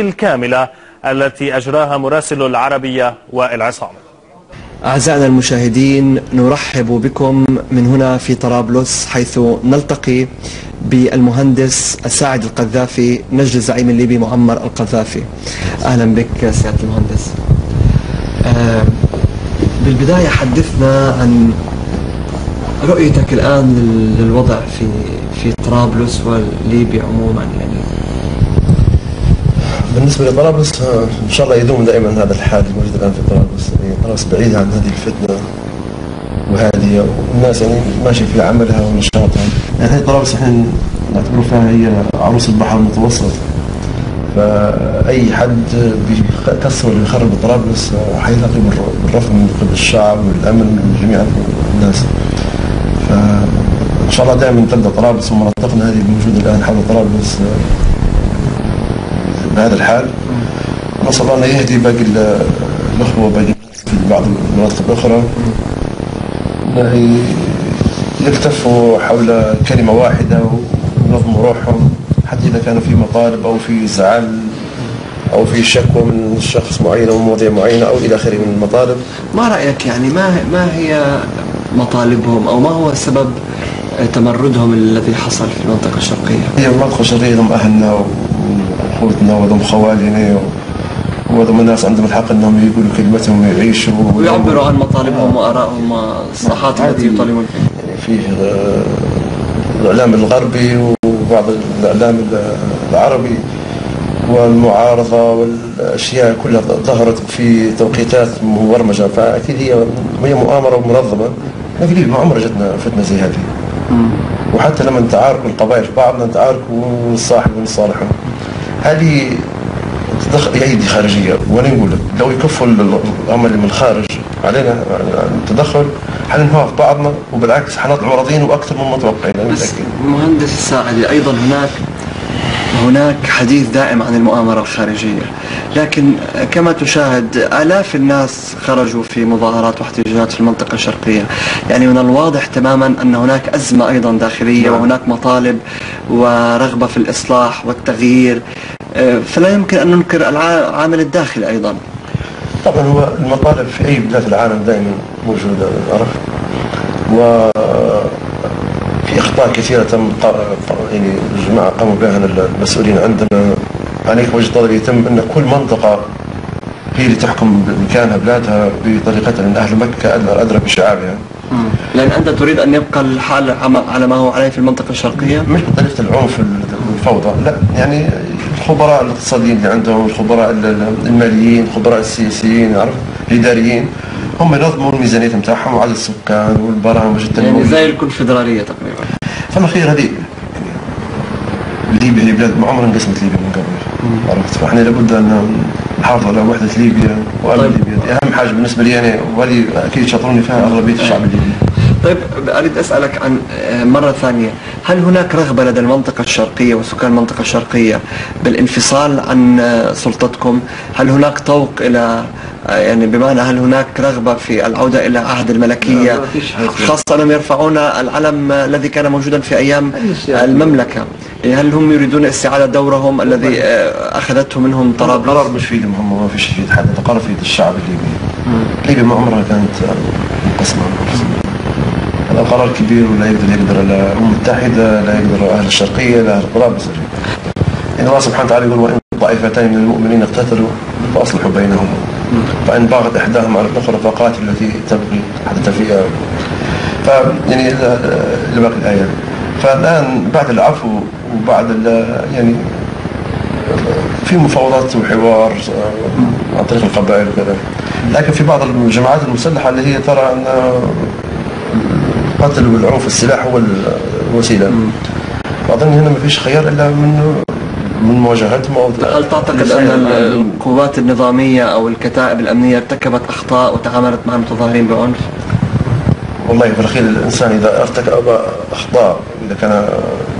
الكاملة التي أجراها مراسل العربية وائل عصام. أعزائنا المشاهدين، نرحب بكم من هنا في طرابلس، حيث نلتقي بالمهندس الساعد القذافي نجل الزعيم الليبي معمر القذافي. أهلا بك سيادة المهندس. بالبداية حدثنا عن رؤيتك الآن للوضع في طرابلس وليبيا عموما. يعني بالنسبة لطرابلس إن شاء الله يدوم دائما هذا الحال الموجود الآن في طرابلس. يعني طرابلس بعيدة عن هذه الفتنة وهادية، والناس يعني ماشية في عملها ونشاطها. يعني هذه طرابلس احنا نعتبر فيها هي عروس البحر المتوسط، فأي حد بيكسر اللي يخرب طرابلس حيلاقي بالرفض من قبل الشعب والأمن من جميع الناس. فإن شاء الله دائما تبدأ طرابلس ومناطقنا هذه الموجودة الآن حول طرابلس بهذا الحال. نسأل الله أن يهدي باقي الأخوة وباقي في بعض المناطق الأخرى يلتفوا حول كلمة واحدة وينظموا روحهم، حتى إذا كانوا في مطالب أو في زعل أو في شكوى من شخص معين أو مواضيع معينة أو إلى آخره من المطالب. ما رأيك يعني ما هي مطالبهم أو ما هو سبب تمردهم الذي حصل في المنطقة الشرقية؟ هي المنطقة الشرقية لهم أهلنا وأخوتنا ولهم خوالنا وهذول الناس عندهم الحق أنهم يقولوا كلمتهم ويعيشوا ويعبروا عن مطالبهم وآرائهم والصلاحات التي يطالبون فيها. يعني فيه الإعلام الغربي وبعض الإعلام العربي والمعارضة والأشياء كلها ظهرت في توقيتات مبرمجة، فأكيد هي مؤامرة ومنظمة. لكن ليبيا ما عمرها جتنا فتنة زي هذه. وحتى لما نتعاركوا القبائل في بعضنا نتعاركوا ونصاحبوا ونصالحوا، هذه أيدي خارجية. وأنا نقول لك لو يكفوا الأمر من الخارج علينا التدخل حننهار في بعضنا، وبالعكس حنطلع راضيين وأكثر مما متوقعين. بس مهندس الساعدي، أيضا هناك حديث دائم عن المؤامرة الخارجية، لكن كما تشاهد آلاف الناس خرجوا في مظاهرات واحتجاجات في المنطقة الشرقية. يعني من الواضح تماما أن هناك أزمة أيضا داخلية وهناك مطالب ورغبة في الإصلاح والتغيير، فلا يمكن أن ننكر العامل الداخلي أيضا. طبعا هو المطالب في أي بلاد العالم دائما موجودة، عرفت، في أخطاء كثيرة تم يعني الجماعة قاموا بها المسؤولين عندنا. عليك وجه نظري يتم أن كل منطقة هي اللي تحكم بمكانها بلادها بطريقتها، لأن أهل مكة أدرى بشعابها. لأن أنت تريد أن يبقى الحال على ما هو عليه في المنطقة الشرقية؟ مش بطريقة العنف والفوضى، لا، يعني الخبراء الاقتصاديين اللي عندهم، الخبراء الماليين، الخبراء السياسيين، عرفت، الإداريين، هم ينظموا الميزانية نتاعهم وعدد السكان والبرامج التنموية، يعني زي الكونفدرالية تقريبا. فالأخير هذه ليبيا هي بلاد ما عمرها انقسمت ليبيا من قبل، عرفت، فاحنا لابد أن نحافظ على وحدة ليبيا وأمن ليبيا. دي أهم حاجة بالنسبة لي أنا، وهذه أكيد شاطروني فيها أغلبية الشعب الليبي. طيب، أريد أسألك عن مرة ثانية، هل هناك رغبة لدى المنطقة الشرقية وسكان المنطقة الشرقية بالانفصال عن سلطتكم؟ هل هناك طوق إلى، يعني بمعنى هل هناك رغبة في العودة إلى عهد الملكية، خاصة أنهم يرفعون العلم الذي كان موجودا في أيام المملكة؟ هل هم يريدون استعادة دورهم الذي أخذته منهم طرابلس؟ القرار مش في ايدهم هم، ما فيش في ايد حد، القرار في ايد الشعب الليبي. ليبيا ما عمرها كانت منقسمة. هذا قرار كبير، ولا يقدر لا الأمم المتحدة، لا يقدر أهل الشرقية، لا أهل طرابلس. إن الله سبحانه وتعالى يقول: وإن طائفتان من المؤمنين اقتتلوا فأصلحوا بينهم، فإن باغت إحداهما على الأخرى فقاتلوا التي تبغي حتى تفيء. يعني إلى باقي الآية. فالآن بعد العفو وبعد يعني في مفاوضات وحوار عن طريق القبائل وكذا، لكن في بعض الجماعات المسلحة اللي هي ترى أن القتل والعنف السلاح هو الوسيلة. أظن هنا ما فيش خيار إلا من مواجهتهم. هل تعتقد أن القوات النظامية أو الكتائب الأمنية ارتكبت أخطاء وتعاملت مع المتظاهرين بعنف؟ والله في الأخير الإنسان إذا ارتكب أخطاء، إذا كان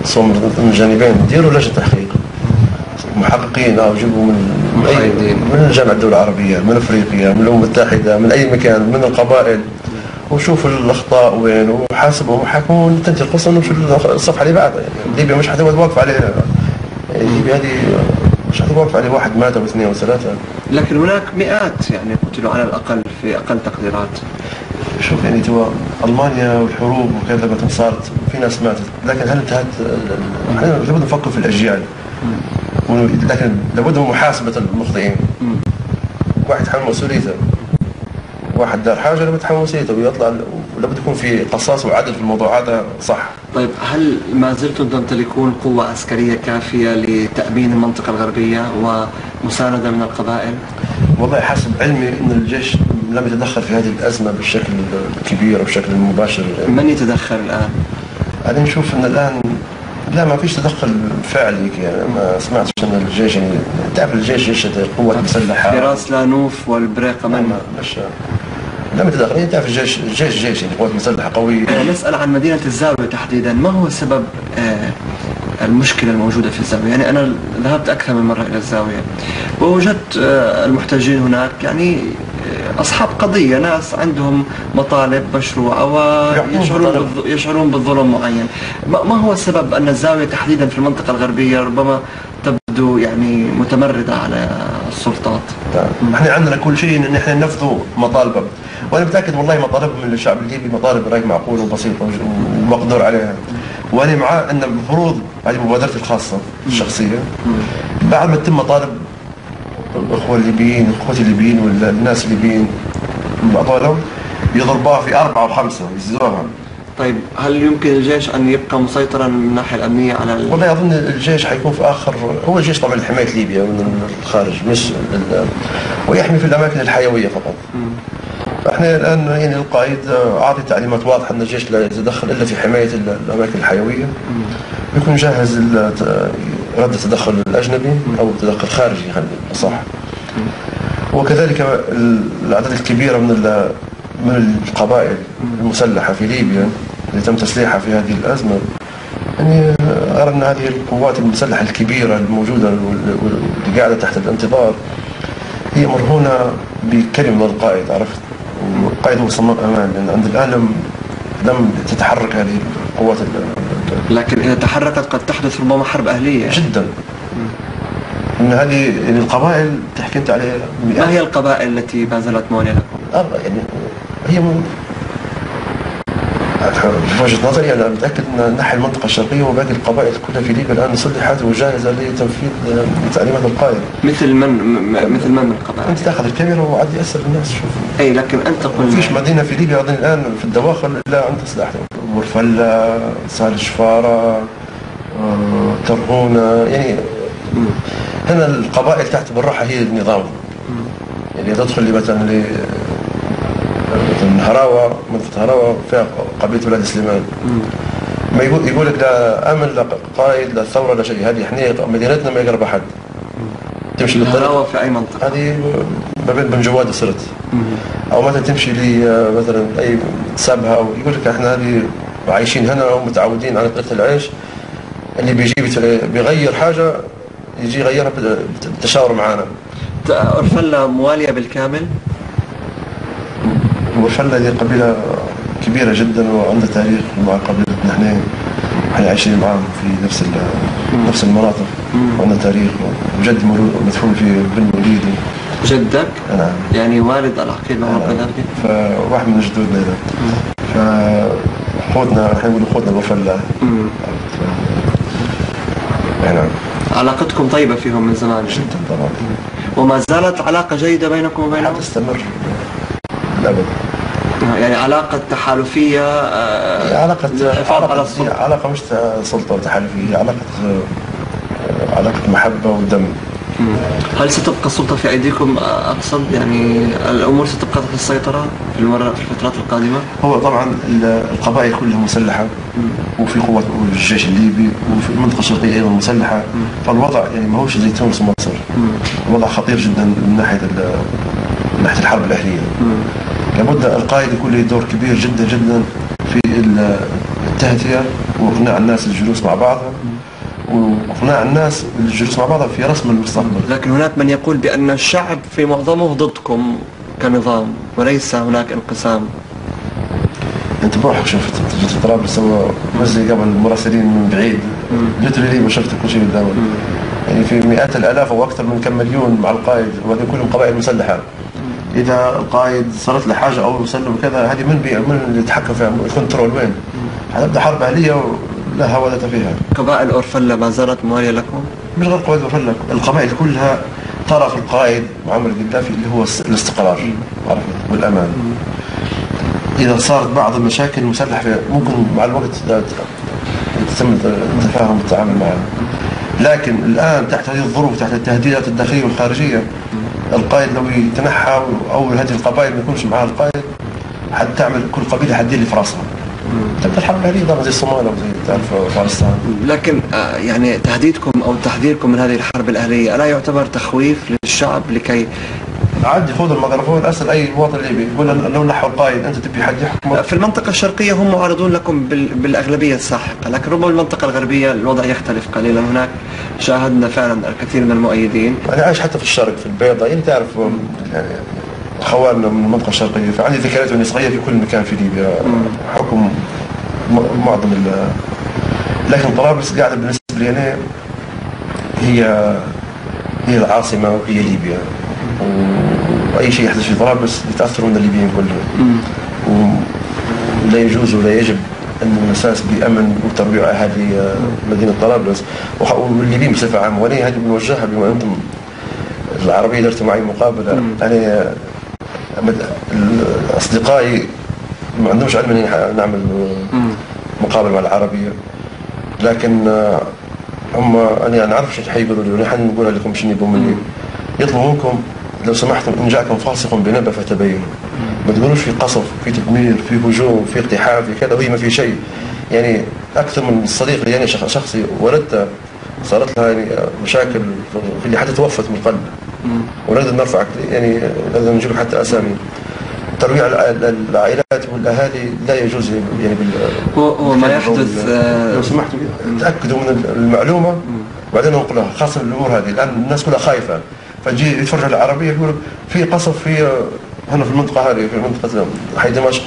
صوم من الجانبين، ديروا لجنة تحقيق، محققين أو جيبوا من الجامعة الدولة العربية، من أفريقيا، من الأمم المتحدة، من أي مكان، من القبائل، وشوفوا الأخطاء وين وحاسبهم وحكموا وتنتهي القصة ونمشوا الصفحة اللي بعدها. يعني ليبيا مش حتقعد واقفة عليها. ليبيا هذه مش هتوقف عليه واحد مات أو اثنين أو ثلاثة. لكن هناك مئات يعني قتلوا على الأقل في أقل تقديرات. شوف يعني توا ألمانيا والحروب وكذا ما صارت في ناس ماتت، لكن هل انتهت؟ احنا لابد نفكر في الأجيال، لكن لابد من محاسبة المخطئين. واحد يتحمل مسؤوليته، واحد دار حاجة لابد يتحمل مسؤوليته ويطلع، ولابد يكون في قصاص وعدل في الموضوع هذا، صح. طيب هل ما زلتم تمتلكون قوة عسكرية كافية لتأمين المنطقة الغربية ومساندة من القبائل؟ والله حسب علمي أن الجيش لم يتدخل في هذه الأزمة بالشكل الكبير أو بالشكل المباشر. من يتدخل الآن؟ أنا نشوف أن الآن لا، ما فيش تدخل فعلي، يعني ما سمعتش أن الجيش، يعني تعرف الجيش جيش قوة مسلحة. فراس لانوف والبريقة من؟ مش لم يتدخل، يعني تعرف الجيش جيش يعني قوة مسلحة قوية. نسأل عن مدينة الزاوية تحديدا، ما هو سبب المشكلة الموجودة في الزاوية؟ يعني أنا ذهبت أكثر من مرة إلى الزاوية ووجدت المحتجين هناك يعني أصحاب قضية، ناس عندهم مطالب مشروعة ويشعرون بالظلم معين. ما هو السبب أن الزاوية تحديدا في المنطقة الغربية ربما تبدو يعني متمردة على السلطات؟ احنا عندنا كل شيء ان احنا ننفذ مطالبهم، وانا متاكد والله مطالبهم من الشعب الليبي مطالب راي معقوله وبسيطه ومقدور عليها، وانا مع ان المفروض هذه مبادرتي الخاصه الشخصيه بعد ما تتم مطالب الاخوه الليبيين، اخوتي الليبيين والناس الليبيين مطالبهم يضربوها في 4 و5 يزيدوها. طيب هل يمكن الجيش أن يبقى مسيطرا من الناحية الأمنية على والله أظن الجيش حيكون في آخر، هو الجيش طبعا لحماية ليبيا من الخارج، مش ويحمي في الأماكن الحيوية فقط. احنا الآن يعني القائد أعطي تعليمات واضحة أن الجيش لا يتدخل إلا في حماية الأماكن الحيوية، ويكون جاهز رد التدخل الأجنبي أو التدخل الخارجي خلينا صح. وكذلك الأعداد الكبيرة من القبائل المسلحة في ليبيا اللي تم تسليحها في هذه الأزمة، يعني أرى أن هذه القوات المسلحة الكبيرة الموجودة واللي قاعدة تحت الانتظار هي مرهونة بكلمة من القائد، عرفت؟ والقائد هو صمام أمان، لأن عند الآن لم تتحرك هذه القوات. لكن إذا تحركت قد تحدث ربما حرب أهلية جدا. إن هذه يعني القبائل تحكي أنت عليها. ما هي القبائل التي ما زالت موالية لكم؟ يعني هي في وجهة نظري أنا متأكد أن نحي المنطقة الشرقية وباقي القبائل كلها في ليبيا الآن سلحت وجاهزة لتنفيذ تعليمات القائد. مثل من القبائل؟ أنت تأخذ الكاميرا وعاد يأسر الناس شوف. أي لكن أنت قل ما فيش مدينة في ليبيا أظن الآن في الدواخل إلا عندها سلاح. بورفلة، سهل الشفارة، ترهونة، يعني هنا القبائل تحت بالراحة هي النظام. يعني تدخل لي مثلا هراوة، منطقة هراوة فيها قبيلة ولاد سليمان، ما يقول لك لا أمن لا قائد لا ثورة لا شيء، هذه احنا مدينتنا ما يقرب أحد. تمشي هراوة في أي منطقة؟ هذه ما بين بن جواد وسرت. أو مثلا تمشي لي مثلا أي سابها، أو يقول لك احنا هذه عايشين هنا ومتعودين على طريقة العيش، اللي بيجي بيغير حاجة يجي يغيرها بالتشاور معانا. أرفلة موالية بالكامل؟ بورفلة هذه قبيلة كبيرة جدا وعندها تاريخ مع قبيلتنا احنا، احنا عايشين معاهم في نفس المناطق، وعندنا تاريخ، وجدي مدفون في بن وليد. جدك؟ نعم. يعني والد العقيل معه كذلك؟ فواحد من جدودنا هذا. فأخوتنا احنا نقول أخوتنا بورفلة. نعم. علاقتكم طيبة فيهم من زمان؟ جدا طبعا. وما زالت علاقة جيدة بينكم وبينهم؟ تستمر الأبد. يعني علاقة تحالفية، علاقة مش سلطة وتحالفية، علاقة محبة ودم. هل ستبقى السلطة في أيديكم؟ أقصد يعني الأمور ستبقى تحت السيطرة في الفترات القادمة؟ هو طبعا القبائل كلها مسلحة، وفي قوات الجيش الليبي، وفي المنطقة الشرقية أيضا مسلحة، فالوضع يعني ما هوش زي تونس ومصر. الوضع خطير جدا من ناحية الحرب الأهلية. لابد القائد يكون له دور كبير جدا جدا في التهدئة وإقناع الناس للجلوس مع بعضها، وإقناع الناس للجلوس مع بعضها في رسم المستقبل. لكن هناك من يقول بأن الشعب في معظمه ضدكم كنظام وليس هناك انقسام. أنت بروحك شفت جيت طرابلس سوى مزي قبل المراسلين من بعيد، جيت لي ما شفت كل شيء قدامك. يعني في مئات الالاف او اكثر من كم مليون مع القائد، وهذه كلهم قبائل مسلحه. اذا القائد صارت له حاجه او يسلم كذا، هذه من اللي يتحكم فيها؟ الكنترول وين؟ حتبدا حرب اهليه لا هوادة فيها. قبائل أورفلا ما زالت موالية لكم؟ مش غير قبائل أورفلا، القبائل كلها ترى في القائد معمر القذافي اللي هو الاستقرار والأمان. إذا صارت بعض المشاكل المسلحة ممكن مع الوقت يتم التفاهم والتعامل معها، لكن الآن تحت هذه الظروف، تحت التهديدات الداخلية والخارجية، القائد لو يتنحى أو هذه القبائل ما يكونش معها القائد، حتعمل كل قبيلة حتدير اللي في راسها. تبدأ الحرب الأهلية طبعا زي الصومال أو زي تعرف أفغانستان. لكن يعني تهديدكم أو تحذيركم من هذه الحرب الأهلية ألا يعتبر تخويف للشعب لكي عادي خذ الميكروفون اسال اي مواطن ليبي يقول لو نحوا القائد انت تبي حد يحكم؟ في المنطقة الشرقية هم معارضون لكم بالأغلبية الساحقة، لكن ربما المنطقة الغربية الوضع يختلف قليلا. هناك شاهدنا فعلا الكثير من المؤيدين. انا عايش حتى في الشرق في البيضاء، يعني تعرف يعني اخواننا من المنطقة الشرقية، فعندي ذكريات واني صغير في كل مكان في ليبيا حكم معظم لكن طرابلس قاعدة بالنسبة لي أنا هي العاصمة وهي ليبيا، وأي شيء يحدث في طرابلس يتأثر من الليبيين كلهم، ولا يجوز ولا يجب أن المساس بأمن وترويع أهالي مدينة طرابلس والليبيين بصفة عامة. وأنا هذه بنوجهها بما أنتم العربية درتوا معي مقابلة، أنا أصدقائي ما عندهمش علم أني نعمل مقابلة مع العربية، لكن هم أنا نعرف شو حيقولوا لي ونحن نقول لكم شنو يبغوا مني. يطلبوا منكم لو سمحتم إن جاءكم فاسق بنبأ فتبينوا. ما تقولوش في قصف، في تدمير، في هجوم، في اقتحام، في كذا، وهي ما في شيء. يعني أكثر من صديق يعني شخصي ولدته صارت لها يعني مشاكل اللي حتى توفت من القلب، ونقدر نرفع يعني نقدر نجيب حتى أسامي. ترويع العائلات والاهالي لا يجوز يعني هو ما يحدث. لو سمحتوا تاكدوا من المعلومه وبعدين ننقلها، خاصه الامور هذه الان الناس كلها خايفه، فجي يتفرج على العربيه يقول في قصف في هنا في المنطقه هذه، في منطقه حي دمشق،